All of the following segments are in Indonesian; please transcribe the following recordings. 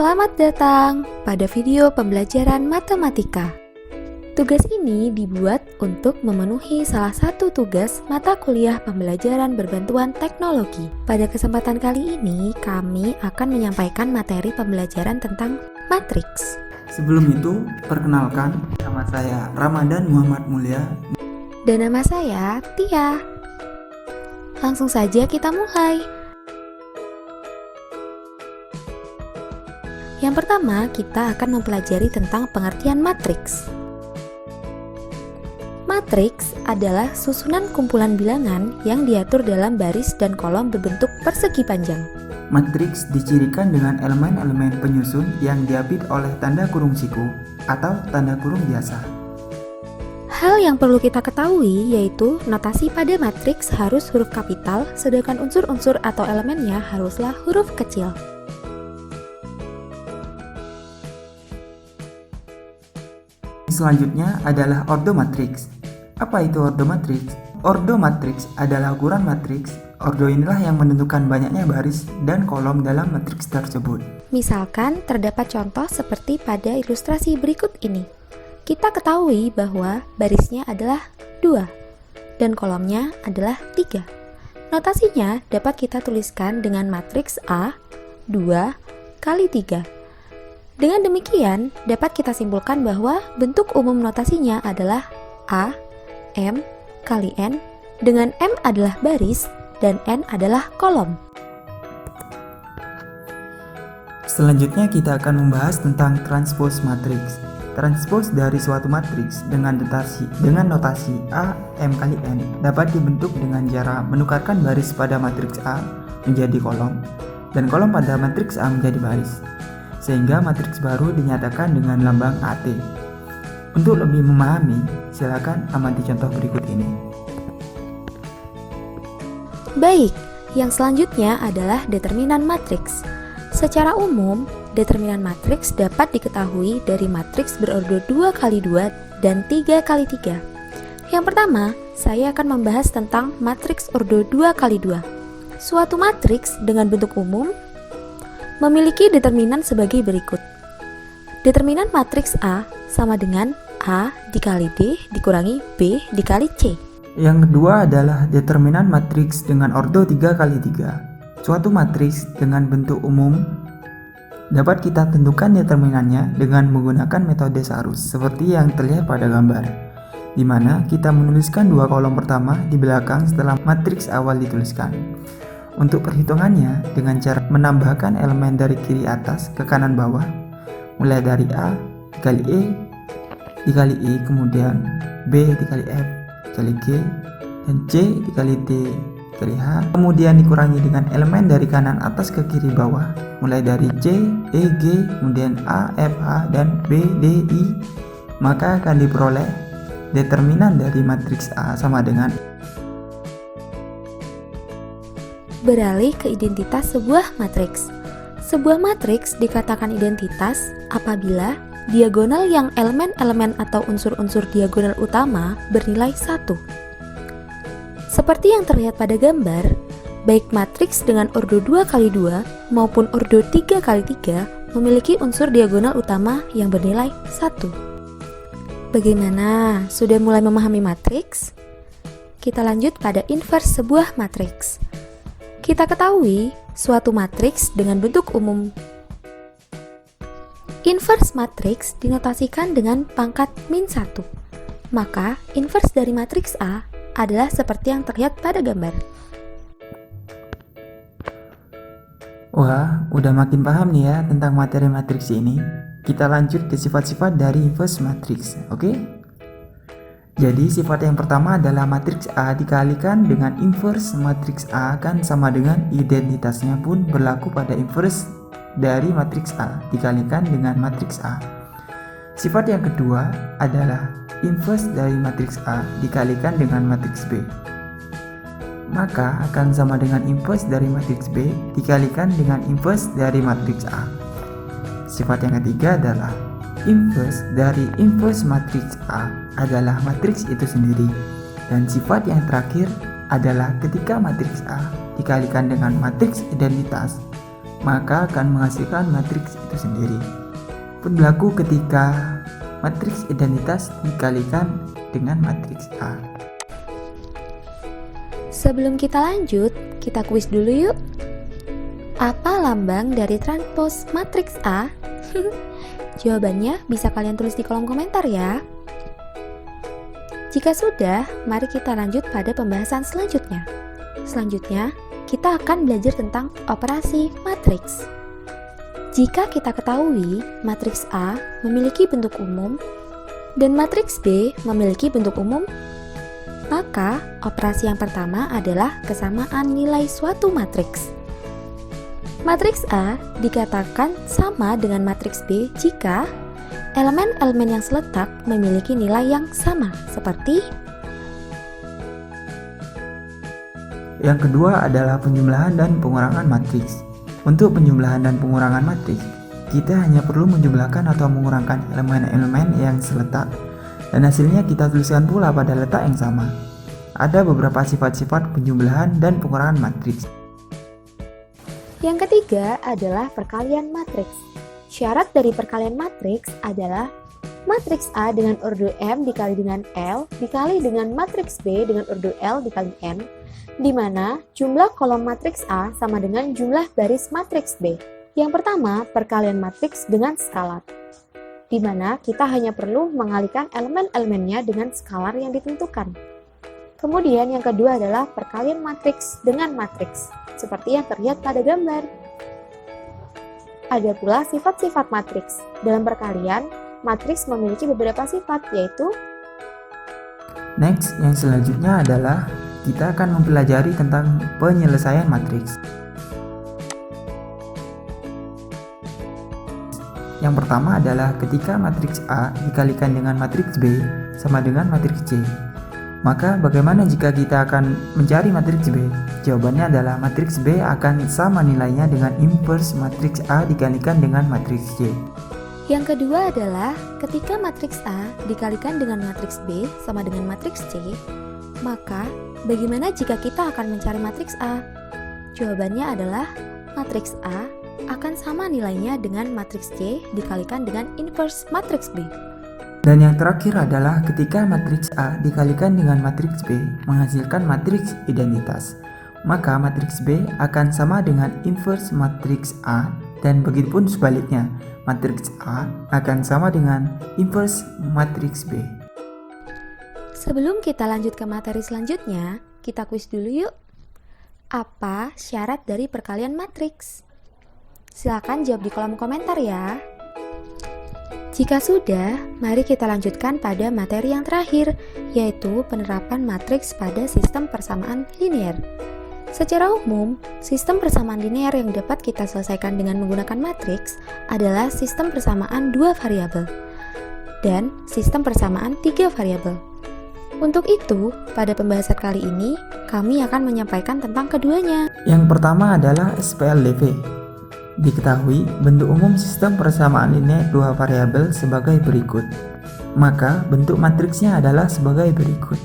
Selamat datang pada video pembelajaran matematika. Tugas ini dibuat untuk memenuhi salah satu tugas mata kuliah pembelajaran berbantuan teknologi. Pada kesempatan kali ini, kami akan menyampaikan materi pembelajaran tentang matriks. Sebelum itu, perkenalkan, nama saya Ramadan Muhammad Mulia. Dan nama saya Tia. Langsung saja kita mulai. Yang pertama, kita akan mempelajari tentang pengertian matriks. Matriks adalah susunan kumpulan bilangan yang diatur dalam baris dan kolom berbentuk persegi panjang. Matriks dicirikan dengan elemen-elemen penyusun yang diapit oleh tanda kurung siku atau tanda kurung biasa. Hal yang perlu kita ketahui yaitu notasi pada matriks harus huruf kapital, sedangkan unsur-unsur atau elemennya haruslah huruf kecil. Selanjutnya adalah ordo matriks. Apa itu ordo matriks? Ordo matriks adalah ukuran matriks. Ordo inilah yang menentukan banyaknya baris dan kolom dalam matriks tersebut. Misalkan terdapat contoh seperti pada ilustrasi berikut ini. Kita ketahui bahwa barisnya adalah 2 dan kolomnya adalah 3. Notasinya dapat kita tuliskan dengan matriks A 2 kali 3. Dengan demikian, dapat kita simpulkan bahwa bentuk umum notasinya adalah A, M, kali N, dengan M adalah baris dan N adalah kolom. Selanjutnya kita akan membahas tentang transpose matriks. Transpose dari suatu matriks dengan notasi A, M kali N dapat dibentuk dengan cara menukarkan baris pada matriks A menjadi kolom dan kolom pada matriks A menjadi baris, sehingga matriks baru dinyatakan dengan lambang AT. Untuk lebih memahami, silakan amati contoh berikut ini. Baik, yang selanjutnya adalah determinan matriks. Secara umum, determinan matriks dapat diketahui dari matriks berordo 2 kali 2 dan 3 kali 3. Yang pertama, saya akan membahas tentang matriks ordo 2 kali 2. Suatu matriks dengan bentuk umum memiliki determinan sebagai berikut. Determinan matriks A sama dengan A dikali D dikurangi B dikali C. Yang kedua adalah determinan matriks dengan ordo 3 kali 3. Suatu matriks dengan bentuk umum dapat kita tentukan determinannya dengan menggunakan metode Sarus seperti yang terlihat pada gambar, di mana kita menuliskan dua kolom pertama di belakang setelah matriks awal dituliskan. Untuk perhitungannya dengan cara menambahkan elemen dari kiri atas ke kanan bawah, mulai dari A dikali E dikali I, kemudian B dikali F dikali G, dan C dikali D dikali H, kemudian dikurangi dengan elemen dari kanan atas ke kiri bawah, mulai dari C, E, G, kemudian A, F, H, dan B, D, I, maka akan diperoleh determinan dari matriks A sama dengan. Beralih ke identitas sebuah matriks. Sebuah matriks dikatakan identitas apabila diagonal yang elemen-elemen atau unsur-unsur diagonal utama bernilai 1. Seperti yang terlihat pada gambar, baik matriks dengan ordo 2 kali 2 maupun ordo 3 kali 3 memiliki unsur diagonal utama yang bernilai 1. Bagaimana? Sudah mulai memahami matriks? Kita lanjut pada inverse sebuah matriks. Kita ketahui suatu matriks dengan bentuk umum. Inverse matriks dinotasikan dengan pangkat -1. Maka inverse dari matriks A adalah seperti yang terlihat pada gambar. Wah, udah makin paham nih ya tentang materi matriks ini. Kita lanjut ke sifat-sifat dari inverse matriks, oke? Jadi sifat yang pertama adalah matriks A dikalikan dengan inverse matriks A akan sama dengan identitasnya pun berlaku pada inverse dari matriks A dikalikan dengan matriks A. Sifat yang kedua adalah inverse dari matriks A dikalikan dengan matriks B, maka akan sama dengan inverse dari matriks B dikalikan dengan inverse dari matriks A. Sifat yang ketiga adalah inverse dari inverse matriks A adalah matriks itu sendiri. Dan sifat yang terakhir adalah ketika matriks A dikalikan dengan matriks identitas, maka akan menghasilkan matriks itu sendiri. Berlaku ketika matriks identitas dikalikan dengan matriks A. Sebelum kita lanjut, kita kuis dulu yuk. Apa lambang dari transpos matriks A? Jawabannya bisa kalian tulis di kolom komentar ya. Jika sudah, mari kita lanjut pada pembahasan selanjutnya. Selanjutnya, kita akan belajar tentang operasi matriks. Jika kita ketahui matriks A memiliki bentuk umum dan matriks B memiliki bentuk umum, maka operasi yang pertama adalah kesamaan nilai suatu matriks. Matriks A dikatakan sama dengan matriks B jika elemen-elemen yang seletak memiliki nilai yang sama, seperti yang kedua adalah penjumlahan dan pengurangan matriks. Untuk penjumlahan dan pengurangan matriks, kita hanya perlu menjumlahkan atau mengurangkan elemen-elemen yang seletak, dan hasilnya kita tuliskan pula pada letak yang sama. Ada beberapa sifat-sifat penjumlahan dan pengurangan matriks. Yang ketiga adalah perkalian matriks. Syarat dari perkalian matriks adalah matriks A dengan ordo M dikali dengan L dikali dengan matriks B dengan ordo L dikali N, di mana jumlah kolom matriks A sama dengan jumlah baris matriks B. Yang pertama, perkalian matriks dengan skalar, di mana kita hanya perlu mengalihkan elemen-elemennya dengan skalar yang ditentukan. Kemudian yang kedua adalah perkalian matriks dengan matriks, seperti yang terlihat pada gambar. Ada pula sifat-sifat matriks. Dalam perkalian, matriks memiliki beberapa sifat, yaitu Next, yang selanjutnya adalah kita akan mempelajari tentang penyelesaian matriks. Yang pertama adalah ketika matriks A dikalikan dengan matriks B sama dengan matriks C. Maka bagaimana jika kita akan mencari matriks B? Jawabannya adalah matriks B akan sama nilainya dengan inverse matriks A dikalikan dengan matriks C. Yang kedua adalah ketika matriks A dikalikan dengan matriks B sama dengan matriks C, maka bagaimana jika kita akan mencari matriks A? Jawabannya adalah matriks A akan sama nilainya dengan matriks C dikalikan dengan inverse matriks B. Dan yang terakhir adalah ketika matriks A dikalikan dengan matriks B menghasilkan matriks identitas, maka matriks B akan sama dengan inverse matriks A, dan begitupun sebaliknya, matriks A akan sama dengan inverse matriks B. Sebelum kita lanjut ke materi selanjutnya, kita kuis dulu yuk. Apa syarat dari perkalian matriks? Silakan jawab di kolom komentar ya. Jika sudah, mari kita lanjutkan pada materi yang terakhir, yaitu penerapan matriks pada sistem persamaan linear. Secara umum, sistem persamaan linear yang dapat kita selesaikan dengan menggunakan matriks adalah sistem persamaan 2 variabel dan sistem persamaan 3 variabel. Untuk itu, pada pembahasan kali ini, kami akan menyampaikan tentang keduanya. Yang pertama adalah SPLDV. Diketahui bentuk umum sistem persamaan linear 2 variabel sebagai berikut. Maka bentuk matriksnya adalah sebagai berikut.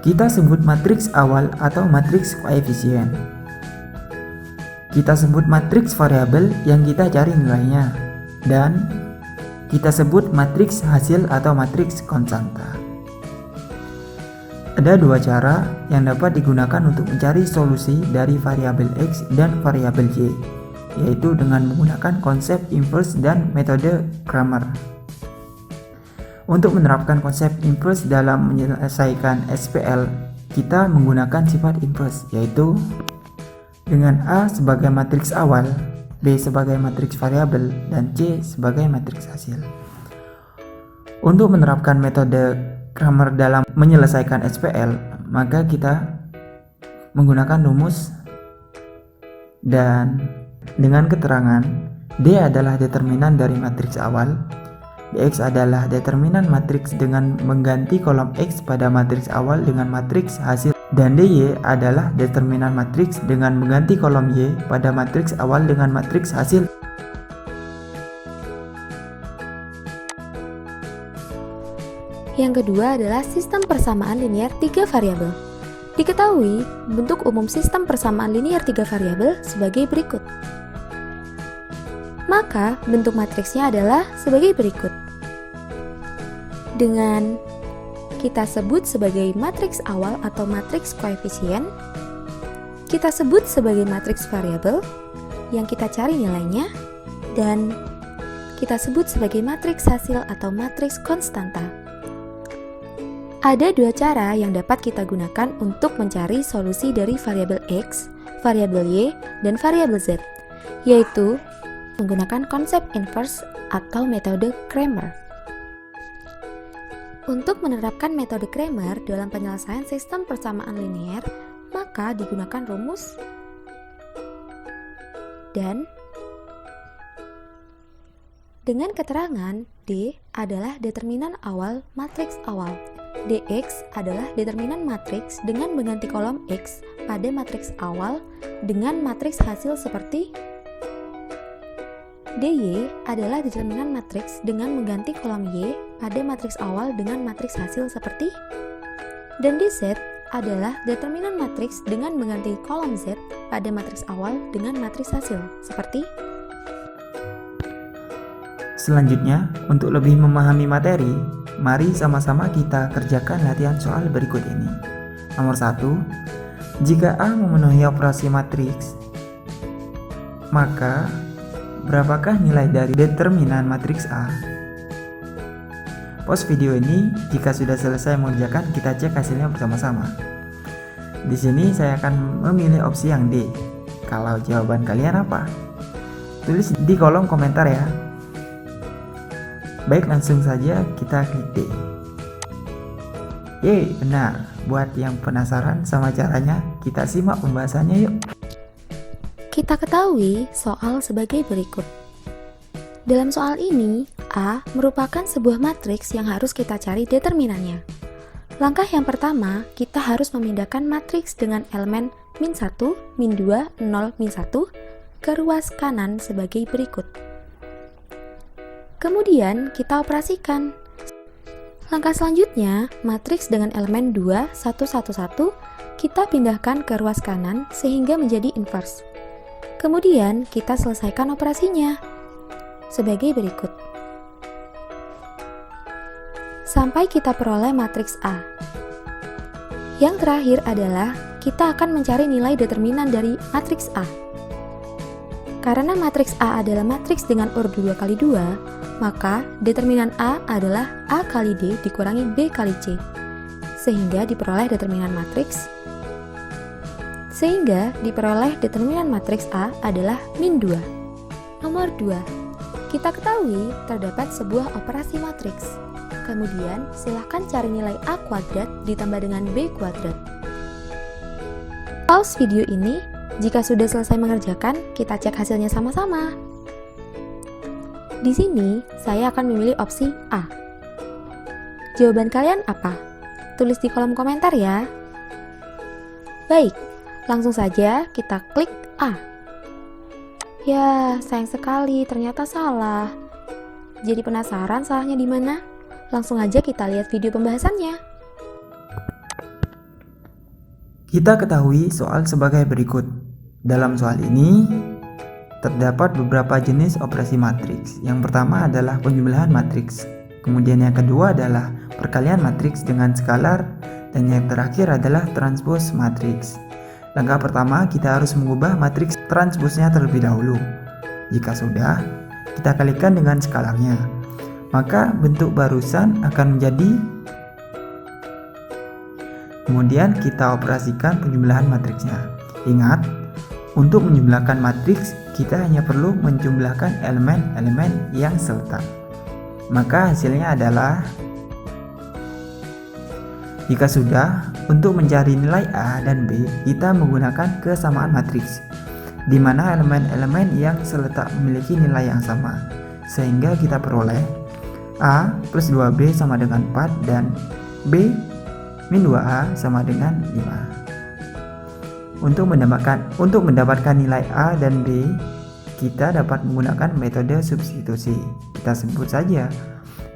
Kita sebut matriks awal atau matriks koefisien. Kita sebut matriks variabel yang kita cari nilainya. Dan kita sebut matriks hasil atau matriks konstanta. Ada dua cara yang dapat digunakan untuk mencari solusi dari variabel X dan variabel Y, yaitu dengan menggunakan konsep inverse dan metode Cramer. Untuk menerapkan konsep inverse dalam menyelesaikan SPL, kita menggunakan sifat inverse, yaitu dengan A sebagai matriks awal, B sebagai matriks variabel, dan C sebagai matriks hasil. Untuk menerapkan metode Cramer dalam menyelesaikan SPL, maka kita menggunakan rumus dan dengan keterangan D adalah determinan dari matriks awal, Dx adalah determinan matriks dengan mengganti kolom X pada matriks awal dengan matriks hasil, dan Dy adalah determinan matriks dengan mengganti kolom Y pada matriks awal dengan matriks hasil. Yang kedua adalah sistem persamaan linear 3 variabel. Diketahui bentuk umum sistem persamaan linear 3 variabel sebagai berikut. Maka bentuk matriksnya adalah sebagai berikut. Dengan kita sebut sebagai matriks awal atau matriks koefisien, kita sebut sebagai matriks variabel yang kita cari nilainya, dan kita sebut sebagai matriks hasil atau matriks konstanta. Ada dua cara yang dapat kita gunakan untuk mencari solusi dari variabel X, variabel Y, dan variabel Z, yaitu menggunakan konsep inverse atau metode Cramer. Untuk menerapkan metode Cramer dalam penyelesaian sistem persamaan linear, maka digunakan rumus dan dengan keterangan D adalah determinan awal matriks awal. Dx adalah determinan matriks dengan mengganti kolom X pada matriks awal dengan matriks hasil seperti dy adalah determinan matriks dengan mengganti kolom Y pada matriks awal dengan matriks hasil seperti, dan dz adalah determinan matriks dengan mengganti kolom Z pada matriks awal dengan matriks hasil seperti. Selanjutnya, untuk lebih memahami materi, mari sama-sama kita kerjakan latihan soal berikut ini. Nomor 1, jika A memenuhi operasi matriks, maka berapakah nilai dari determinan matriks A? Pause video ini, jika sudah selesai mengerjakan, kita cek hasilnya bersama-sama. Di sini saya akan memilih opsi yang D. Kalau jawaban kalian apa? Tulis di kolom komentar ya. Baik, langsung saja kita klik D. Yeay, benar. Buat yang penasaran sama caranya, kita simak pembahasannya yuk. Kita ketahui soal sebagai berikut. Dalam soal ini, A merupakan sebuah matriks yang harus kita cari determinannya. Langkah yang pertama, kita harus memindahkan matriks dengan elemen min 1, min 2, 0, min 1 ke ruas kanan sebagai berikut. Kemudian kita operasikan. Langkah selanjutnya, matriks dengan elemen 2, 1, 1, 1 kita pindahkan ke ruas kanan sehingga menjadi inverse. Kemudian kita selesaikan operasinya sebagai berikut. Sampai kita peroleh matriks A. Yang terakhir adalah kita akan mencari nilai determinan dari matriks A. Karena matriks A adalah matriks dengan urut 2 kali 2, maka determinan A adalah A kali D dikurangi B kali C, sehingga diperoleh determinan matriks A adalah min 2. Nomor 2, kita ketahui terdapat sebuah operasi matriks. Kemudian silahkan cari nilai A kuadrat ditambah dengan B kuadrat. Pause video ini. Jika sudah selesai mengerjakan, kita cek hasilnya sama-sama. Di sini, saya akan memilih opsi A. Jawaban kalian apa? Tulis di kolom komentar ya. Baik, langsung saja kita klik A. Ya, sayang sekali, ternyata salah. Jadi penasaran salahnya di mana? Langsung aja kita lihat video pembahasannya. Kita ketahui soal sebagai berikut. Dalam soal ini, terdapat beberapa jenis operasi matriks. Yang pertama adalah penjumlahan matriks. Kemudian yang kedua adalah perkalian matriks dengan skalar. Dan yang terakhir adalah transpose matriks. Langkah pertama, kita harus mengubah matriks transposnya terlebih dahulu. Jika sudah, kita kalikan dengan skalarnya. Maka bentuk barusan akan menjadi. Kemudian kita operasikan penjumlahan matriksnya. Ingat, untuk menjumlahkan matriks, kita hanya perlu menjumlahkan elemen-elemen yang seletak. Maka hasilnya adalah, jika sudah, untuk mencari nilai A dan B, kita menggunakan kesamaan matriks, di mana elemen-elemen yang seletak memiliki nilai yang sama, sehingga kita peroleh A plus 2B sama dengan 4 dan B min 2A sama dengan 5. Untuk mendapatkan nilai A dan B, kita dapat menggunakan metode substitusi. Kita sebut saja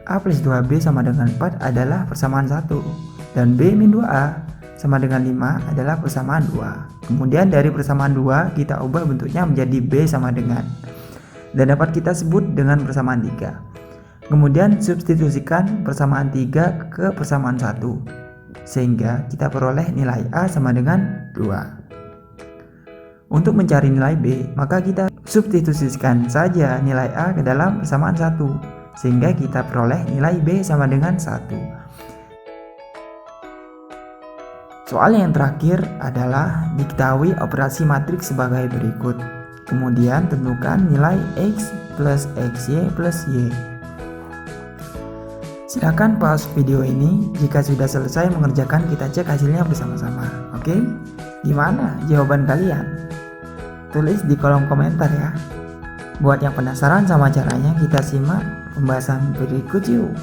A plus 2B sama dengan 4 adalah persamaan 1, dan B min 2A sama dengan 5 adalah persamaan 2. Kemudian dari persamaan 2 kita ubah bentuknya menjadi B sama dengan, dan dapat kita sebut dengan persamaan 3. Kemudian substitusikan persamaan 3 ke persamaan 1, sehingga kita peroleh nilai A sama dengan 2. Untuk mencari nilai B, maka kita substitusikan saja nilai A ke dalam persamaan 1, sehingga kita peroleh nilai B sama dengan 1. Soal yang terakhir adalah diketahui operasi matriks sebagai berikut. Kemudian tentukan nilai X plus XY plus Y. Silakan pause video ini. Jika sudah selesai mengerjakan, kita cek hasilnya bersama-sama. Oke? Gimana jawaban kalian? Tulis di kolom komentar ya. Buat yang penasaran sama caranya, kita simak pembahasan berikut yuk.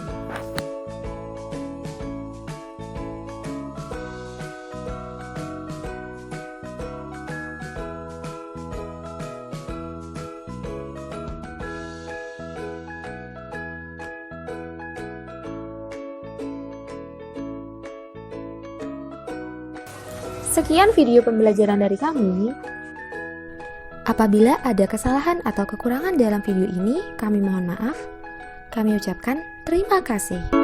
Sekian video pembelajaran dari kami. Apabila ada kesalahan atau kekurangan dalam video ini, kami mohon maaf. Kami ucapkan terima kasih.